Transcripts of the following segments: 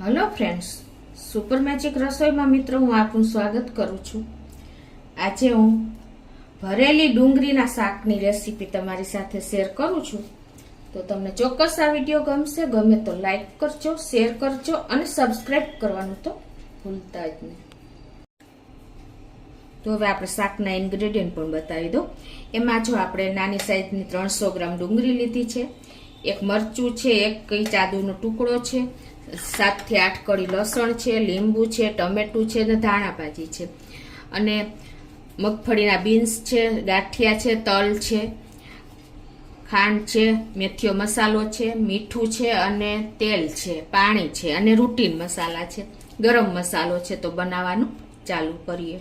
Hello friends, super magic રસોઈમાં મિત્રો હું આપનું સ્વાગત કરું છું। આજે હું ભરેલી ડુંગળીના શાકની રેસીપી તમારી સાથે શેર કરું છું। તો તમને ચોક્કસ આ વિડીયો ગમશે। ગમે તો લાઈક કરજો, શેર કરજો અને સબસ્ક્રાઇબ કરવાનું તો ભૂલતા જ નહીં। તો હવે આપણે શાકના ઇન્ગ્રેડિયન્ટ પણ બતાવી દઉં। એમાં જો આપણે નાની સાઈઝની 300 ગ્રામ ડુંગળી લીધી છે, એક મરચું છે, એક ઇંચ આદુનો ટુકડો છે, 7 થી 8 કળી લસણ છે, લીંબુ છે, ટમેટું છે અને ધાણા ભાજી છે, અને મગફળીના બીન્સ છે, ગાંઠિયા છે, તલ છે, ખાંડ છે, મેથીયો મસાલો છે, મીઠું છે અને તેલ છે, પાણી છે અને રૂટીન મસાલા છે, ગરમ મસાલો છે। તો બનાવવાનું ચાલુ કરીએ।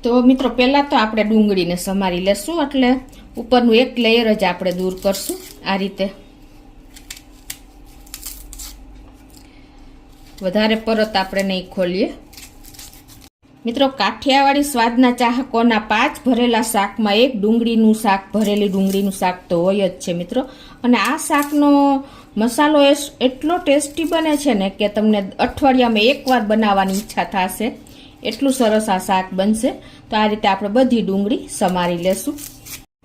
તો મિત્રો પહેલા તો આપણે ડુંગળીને સમારી લેશું, એટલે ઉપરનું એક લેયર જ આપણે દૂર કરશું। આ રીતે વધારે પરત આપણે નહીં ખોલીએ। મિત્રો કાઠિયાવાડી સ્વાદના ચાહકોના 5 ભરેલા શાકમાં એક ડુંગળીનું શાક, ભરેલી ડુંગળીનું શાક તો હોય જ છે મિત્રો। અને આ શાકનો મસાલો એટલો ટેસ્ટી બને છે ને કે તમને અઠવાડિયામાં એકવાર બનાવવાની ઈચ્છા થશે, એટલું સરસ આ શાક બનશે। તો આ રીતે આપણે બધી ડુંગળી સમારી લેશું।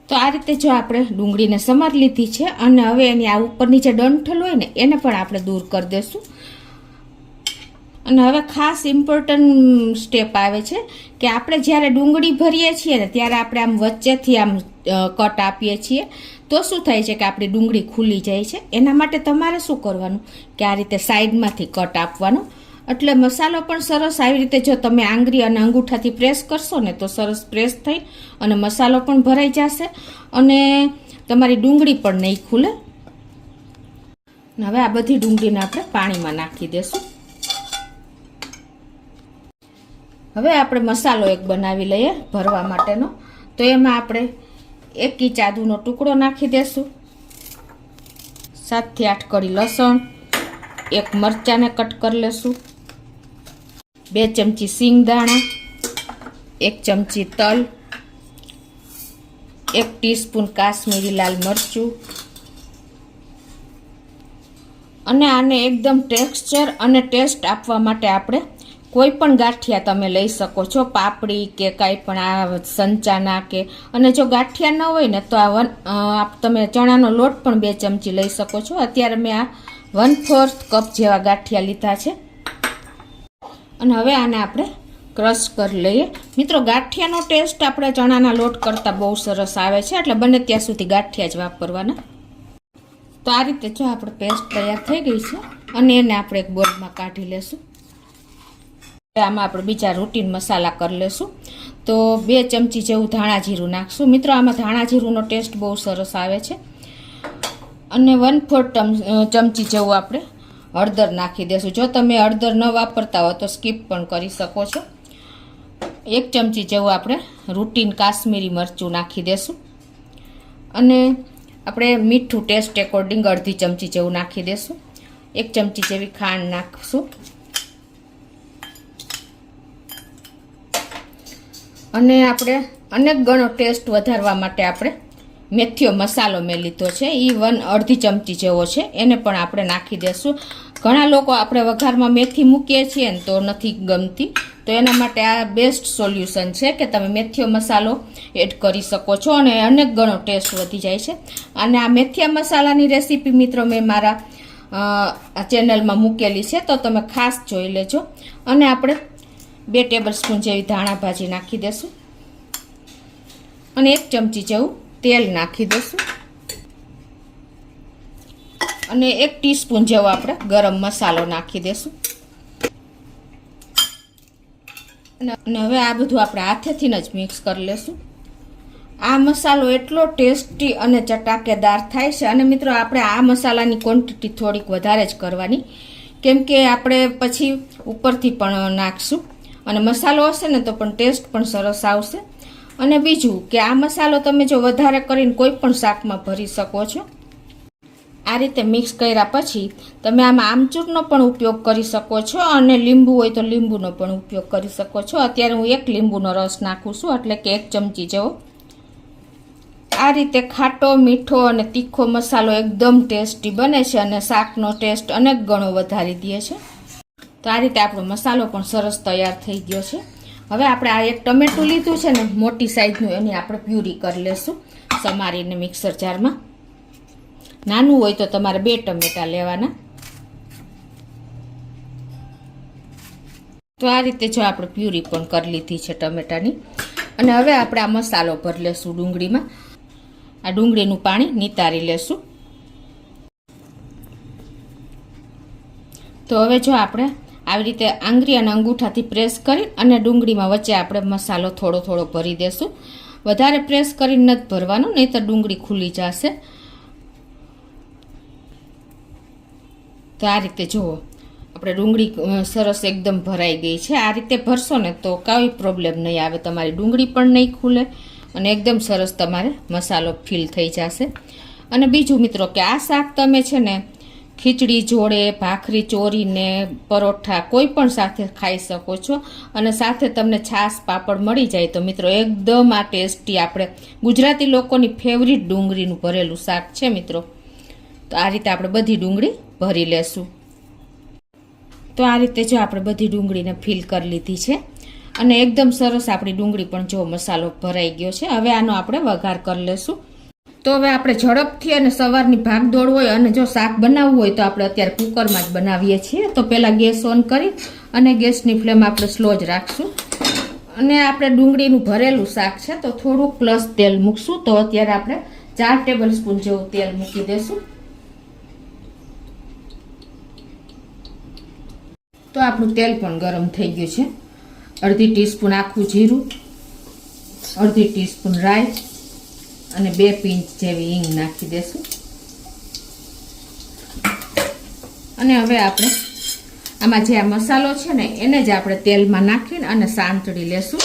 તો આ રીતે જો આપણે ડુંગળીને સમારી લીધી છે, અને હવે એની આ ઉપરની જે ડંઠલ હોય ને એને પણ આપણે દૂર કરી દેશું। અને હવે ખાસ ઇમ્પોર્ટન્ટ સ્ટેપ આવે છે કે આપણે જ્યારે ડુંગળી ભરીએ છીએ ને ત્યારે આપણે આમ વચ્ચેથી આમ કટ આપીએ છીએ, તો શું થાય છે કે આપણી ડુંગળી ખુલી જાય છે। એના માટે તમારે શું કરવાનું કે આ રીતે સાઈડમાંથી કટ આપવાનો, એટલે મસાલો પણ સરસ આવી રીતે જો તમે આંગળી અને અંગૂઠાથી પ્રેસ કરશો ને તો સરસ પ્રેસ થઈ અને મસાલો પણ ભરાઈ જશે અને તમારી ડુંગળી પણ નહીં ખુલે। હવે આ બધી ડુંગળીને આપણે પાણીમાં નાખી દેશું। હવે આપણે મસાલો એક બનાવી લઈએ ભરવા માટેનો। તો એમાં આપણે 1 ઇંચ આદુનો ટુકડો નાખી દેશું, 7 થી 8 કળી લસણ, 1 મરચાને કટ કરી લેશું, 2 ચમચી સિંગદાણા, 1 ચમચી તલ, 1 ટીસ્પૂન કાશ્મીરી લાલ મરચું, અને આને એકદમ ટેક્સચર અને ટેસ્ટ આપવા માટે આપણે કોઈ પણ ગાંઠિયા તમે લઈ શકો છો, પાપડી કે કાંઈ પણ આ સંચાના કે, અને જો ગાંઠિયા ન હોય ને તો આ તમે ચણાનો લોટ પણ 2 ચમચી લઈ શકો છો। અત્યારે મેં આ 1/4 કપ જેવા ગાંઠિયા લીધા છે, અને હવે આને આપણે ક્રશ કરી લઈએ। મિત્રો ગાંઠિયાનો ટેસ્ટ આપણે ચણાના લોટ કરતાં બહુ સરસ આવે છે, એટલે બને ત્યાં સુધી ગાંઠિયા જ વાપરવાના। તો આ રીતે જો આપણે પેસ્ટ તૈયાર થઈ ગઈ છે, અને એને આપણે એક બોલમાં કાઢી લેશું। આમાં આપણે બીજા રૂટીન મસાલા કરી લેશું। તો 2 ચમચી જેવું ધાણા જીરું નાખશું। મિત્રો આમાં ધાણા જીરુંનો ટેસ્ટ બહુ સરસ આવે છે, અને 1/4 ચમચી જેવું આપણે હળદર નાખી દેશું। જો તમે હળદર ન વાપરતા હો તો સ્કીપ પણ કરી શકો છો। 1 ચમચી જેવું આપણે રૂટીન કાશ્મીરી મરચું નાખી દેશું, અને આપણે મીઠું ટેસ્ટ એકોર્ડિંગ 1/2 ચમચી જેવું નાખી દેશું। 1 ચમચી જેવી ખાંડ નાખશું, અને આપણે અનેક ગણો ટેસ્ટ વધારવા માટે આપણે મેથીયો મસાલો મેં લીધો છે, એ 1/2 ચમચી જેવો છે, એને પણ આપણે નાખી દેશું। ઘણા લોકો આપણે વઘારમાં મેથી મૂકીએ છીએ ને તો નથી ગમતી, તો એના માટે આ બેસ્ટ સોલ્યુશન છે કે તમે મેથીયો મસાલો એડ કરી શકો છો, અને અનેક ગણો ટેસ્ટ વધી જાય છે। અને આ મેથીયા મસાલાની રેસીપી મિત્રો મેં મારા ચેનલમાં મૂકેલી છે, તો તમે ખાસ જોઈ લેજો। અને આપણે 2 ટેબલસ્પૂન જેવી ધાણા ભાજી નાખી દેશું, અને 1 ચમચી જેવું તેલ નાખી દેશું, અને 1 ટીસ્પૂન જેવો આપણે ગરમ મસાલો નાખી દેશું। અને હવે આ બધું આપણે હાથેથી જ મિક્સ કરી લેશું। આ મસાલો એટલો ટેસ્ટી અને ચટાકેદાર થાય છે, અને મિત્રો આપણે આ મસાલાની ક્વોન્ટિટી થોડીક વધારે જ કરવાની, કેમ કે આપણે પછી ઉપરથી પણ નાખશું, અને મસાલો હશે ને તો પણ ટેસ્ટ પણ સરસ આવશે। અને બીજું કે આ મસાલો તમે જો વધારે કરીને કોઈ પણ શાકમાં ભરી શકો છો। આ રીતે મિક્સ કર્યા પછી તમે આમાં આમચૂરનો પણ ઉપયોગ કરી શકો છો, અને લીંબુ હોય તો લીંબુનો પણ ઉપયોગ કરી શકો છો। અત્યારે હું 1 લીંબુનો રસ નાખું છું, એટલે કે 1 ચમચી જેવો। આ રીતે ખાટો, મીઠો અને તીખો મસાલો એકદમ ટેસ્ટી બને છે, અને શાકનો ટેસ્ટ અનેક ગણો વધારી દે છે। તો આ રીતે આપણો મસાલો પણ સરસ તૈયાર થઈ ગયો છે. હવે આપણે આ એક ટમેટું લીધું છે ને મોટી સાઈઝનું, એની આપણે પ્યુરી કરી લેશું સમારીને મિક્સર જારમાં. નાનું હોય તો તમારે 2 ટમેટા લેવાના. તો આ રીતે જો આપણે પ્યુરી પણ કરી લીધી છે ટમેટાની. અને હવે આપણે આ મસાલો ભરી લેશું ડુંગળીમાં. આ ડુંગળીનું પાણી નિતારી લેશું. તો હવે જો આપણે આવી રીતે આંગળી અને અંગૂઠાથી પ્રેસ કરી અને ડુંગળીમાં વચ્ચે આપણે મસાલો થોડો થોડો ભરી દેશું. વધારે પ્રેસ કરીને નથી ભરવાનું, નહીં તો ડુંગળી ખુલી જશે. તો આ રીતે જુઓ આપણે ડુંગળી સરસ એકદમ ભરાઈ ગઈ છે. આ રીતે ભરશો ને તો કોઈ પ્રોબ્લેમ નહીં આવે, તમારી ડુંગળી પણ નહીં ખુલે અને એકદમ સરસ તમારે મસાલો ફીલ થઈ જશે. અને બીજું મિત્રો કે આ શાક તમે છે ને ખીચડી જોડે, ભાખરી ચોરીને, પરોઠા કોઈ પણ સાથે ખાઈ શકો છો. અને સાથે તમને છાશ પાપડ મળી જાય તો મિત્રો એકદમ આ ટેસ્ટી આપણે ગુજરાતી લોકોની ફેવરિટ ડુંગળીનું ભરેલું શાક છે મિત્રો. તો આ રીતે આપણે બધી ડુંગળી ભરી લેશું. તો આ રીતે જો આપણે બધી ડુંગળીને ફિલ કરી લીધી છે અને એકદમ સરસ આપણી ડુંગળી પણ જો મસાલો ભરાઈ ગયો છે. હવે આનો આપણે વઘાર કરી લેશું. તો હવે આપણે ઝડપથી અને સવારની ભાગદોડ હોય અને જો શાક બનાવવું હોય તો આપણે અત્યારે કુકરમાં જ બનાવીએ છીએ. તો પહેલાં ગેસ ઓન કરી અને ગેસની ફ્લેમ આપણે સ્લો જ રાખશું. અને આપણે ડુંગળીનું ભરેલું શાક છે તો થોડુંક પ્લસ તેલ મૂકશું. તો અત્યારે આપણે 4 ટેબલ સ્પૂન જેવું તેલ મૂકી દઈશું. તો આપણું તેલ પણ ગરમ થઈ ગયું છે. અડધી ટીસ્પૂન આખું જીરું, અડધી ટીસ્પૂન રાઈ અને 2 પિંચ જેવી હિંગ નાખી દેશું. અને હવે આપણે આમાં જે આ મસાલો છે ને એને જ આપણે તેલમાં નાખીને અને સાંતળી લેશું.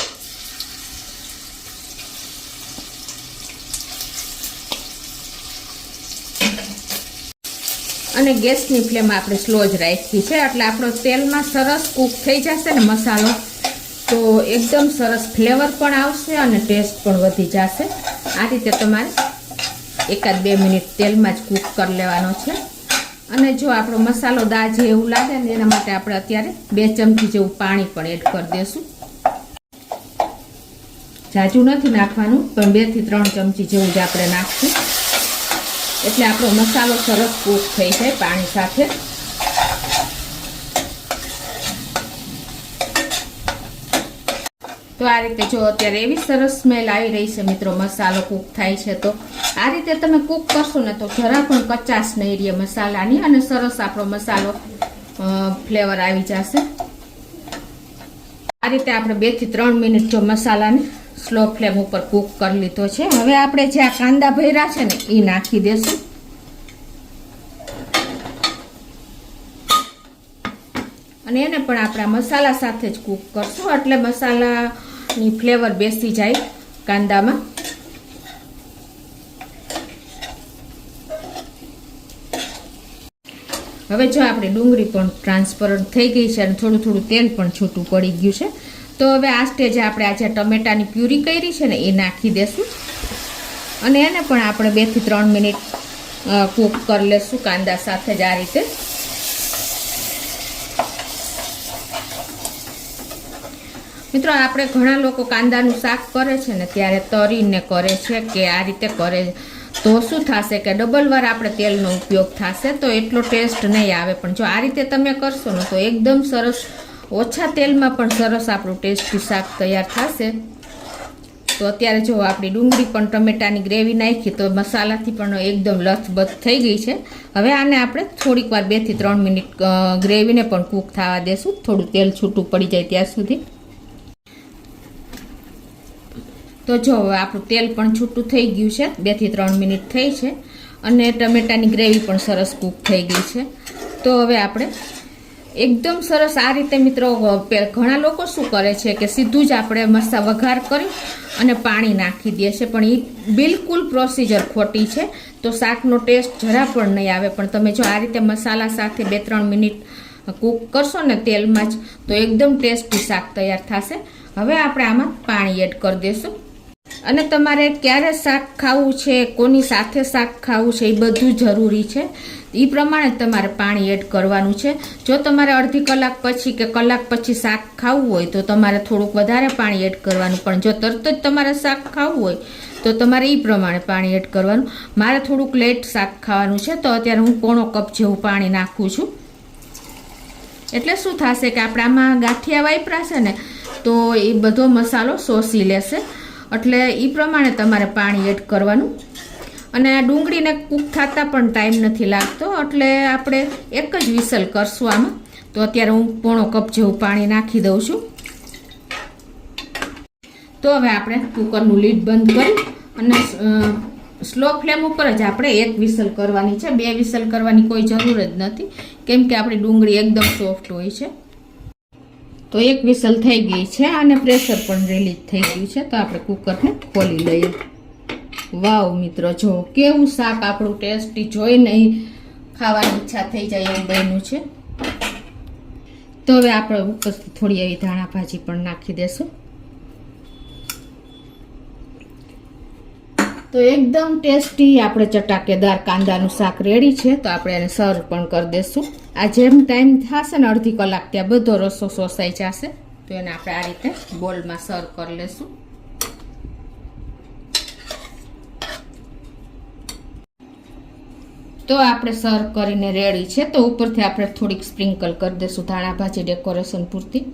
અને ગેસની ફ્લેમ આપણે સ્લો જ રાખી છે એટલે આપણો તેલમાં સરસ કૂક થઈ જશે ને મસાલો, તો એકદમ સરસ ફ્લેવર પણ આવશે અને ટેસ્ટ પણ વધી જશે. આ રીતે તમારે 1-2 મિનિટ તેલમાં જ કૂક કરી લેવાનો છે. અને જો આપણો મસાલો દાજે એવું લાગે ને એના માટે આપણે અત્યારે 2 ચમચી જેવું પાણી પણ એડ કરી દઈશું. જાજુ નથી નાખવાનું, પણ 2 થી 3 ચમચી જેવું જ આપણે નાખશું એટલે આપણો મસાલો સરસ કૂક થઈ જાય પાણી સાથે. તો આ રીતે જો અત્યારે એવી સરસ સ્મેલ આવી રહી છે મિત્રો, મસાલો કૂક થાય છે. તો આ રીતે તમે કૂક કરશો ને તો જરા પણ કચાશ નહીં રહે મસાલાની અને સરસ આપણો મસાલો ફ્લેવર આવી જશે. આ રીતે આપણે 2 થી 3 મિનિટ જો મસાલાને સ્લો ફ્લેમ ઉપર કૂક કરી લીધો છે. હવે આપણે જે આ કાંદા ભર્યા છે ને એ નાખી દેશું. અને એને પણ આપણે મસાલા સાથે જ કૂક કરશું એટલે મસાલાની ફ્લેવર બેસી જાય કાંદામાં. હવે જો આપણી ડુંગળી પણ ટ્રાન્સપરન્ટ થઈ ગઈ છે અને થોડું થોડું તેલ પણ છૂટું પડી ગયું છે. તો હવે આ સ્ટેજે આપણે આ જે ટમેટાની પ્યુરી કરી છે ને એ નાખી દેશું અને એને પણ આપણે 2 થી 3 મિનિટ કૂક કરી લેશું કાંદા સાથે જ આ રીતે. મિત્રો આપણે ઘણા લોકો કાંદાનું શાક કરે છે ને ત્યારે તરીને કરે છે કે આ રીતે કરે તો શું થશે કે ડબલ વાર આપણે તેલનો ઉપયોગ થશે તો એટલો ટેસ્ટ નહીં આવે. પણ જો આ રીતે તમે કરશો ને તો એકદમ સરસ ઓછા તેલમાં પણ સરસ આપણું ટેસ્ટી શાક તૈયાર થશે. તો અત્યારે જો આપણી ડુંગળી પણ ટમેટાની ગ્રેવી નાખી તો મસાલાથી પણ એકદમ લથબથ થઈ ગઈ છે. હવે આને આપણે થોડીક વાર 2 થી 3 મિનિટ ગ્રેવીને પણ કૂક થવા દેશું, થોડું તેલ છૂટું પડી જાય ત્યાં સુધી. તો જો આપણું તેલ પણ છૂટું થઈ ગયું છે, 2 થી 3 મિનિટ થઈ છે અને ટમેટાની ગ્રેવી પણ સરસ કૂક થઈ ગઈ છે. તો હવે આપણે એકદમ સરસ આ રીતે મિત્રો, ઘણા લોકો શું કરે છે કે સીધું જ આપણે વઘાર કરી અને પાણી નાખી દે છે, પણ એ બિલકુલ પ્રોસિજર ખોટી છે. તો શાકનો ટેસ્ટ જરા પણ નહીં આવે. પણ તમે જો આ રીતે મસાલા સાથે 2-3 મિનિટ કૂક કરશો ને તેલમાં જ તો એકદમ ટેસ્ટી શાક તૈયાર થશે. હવે આપણે આમાં પાણી એડ કરી દઈશું અને તમારે ક્યારે શાક ખાવું છે, કોની સાથે શાક ખાવું છે એ બધું જરૂરી છે. એ પ્રમાણે તમારે પાણી એડ કરવાનું છે. જો તમારે અડધી કલાક પછી કે કલાક પછી શાક ખાવું હોય તો તમારે થોડુંક વધારે પાણી એડ કરવાનું, પણ જો તરત જ તમારે શાક ખાવું હોય તો તમારે એ પ્રમાણે પાણી એડ કરવાનું. મારે થોડુંક લેટ શાક ખાવાનું છે તો અત્યારે હું પોણો કપ જેવું પાણી નાખું છું. એટલે શું થશે કે આપણે આમાં ગાંઠિયા વાપરા છે ને તો એ બધો મસાલો શોષી લેશે, એટલે એ પ્રમાણે તમારે પાણી એડ કરવાનું. અને આ ડુંગળીને કૂક થતાં પણ ટાઈમ નથી લાગતો, એટલે આપણે એક જ વિસલ કરશું આમાં. તો અત્યારે હું પોણો કપ જેવું પાણી નાખી દઉં છું. તો હવે આપણે કુકરનું લીડ બંધ કરી અને સ્લો ફ્લેમ ઉપર જ આપણે એક વિસલ કરવાની છે. 2 વિસલ કરવાની કોઈ જરૂર જ નથી, કેમ કે આપણી ડુંગળી એકદમ સોફ્ટ હોય છે. તો એક વિસલ થઈ ગઈ છે અને પ્રેશર પણ રિલીઝ થઈ ગયું છે. તો આપણે કુકરને ખોલી લઈએ. વાવ મિત્રો, જો કેવું શાક આપણું ટેસ્ટી જોઈને ખાવાની ઈચ્છા થઈ જાય એવું બન્યું છે. તો હવે આપણે ઉપરથી થોડી એવી ધાણા ભાજી પણ નાખી દેશું. તો એકદમ ટેસ્ટી આપણે ચટાકેદાર કાંદાનું શાક રેડી છે. તો આપણે એને સર્વ પણ કરી દઈશું. આ જેમ ટાઈમ થશે ને અડધી કલાક ત્યાં બધો રસો શોષાઈ જશે. તો એને આપણે આ રીતે બોલમાં સર્વ કરી લઈશું. તો આપણે સર્વ કરીને રેડી છે. તો ઉપરથી આપણે થોડીક સ્પ્રિંકલ કરી દઈશું ધાણા ભાજી ડેકોરેશન પૂરતી.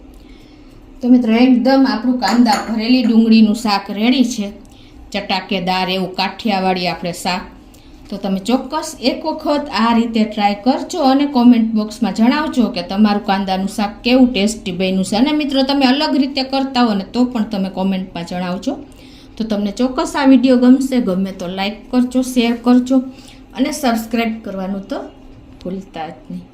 તો મિત્રો એકદમ આપણું કાંદા ભરેલી ડુંગળીનું શાક રેડી છે. ચટાકેદાર એવું કાઠિયાવાડી આપણે શાક. તો તમે ચોક્કસ એક વખત આ રીતે ટ્રાય કરજો અને કોમેન્ટ બોક્સમાં જણાવજો કે તમારું કાંદાનું શાક કેવું ટેસ્ટી બન્યું છે. અને મિત્રો તમે અલગ રીતે કરતા હો ને તો પણ તમે કોમેન્ટમાં જણાવજો. તો તમને ચોક્કસ આ વિડીયો ગમશે. ગમે તો લાઈક કરજો, શેર કરજો અને સબસ્ક્રાઈબ કરવાનું તો ભૂલતા જ નહીં.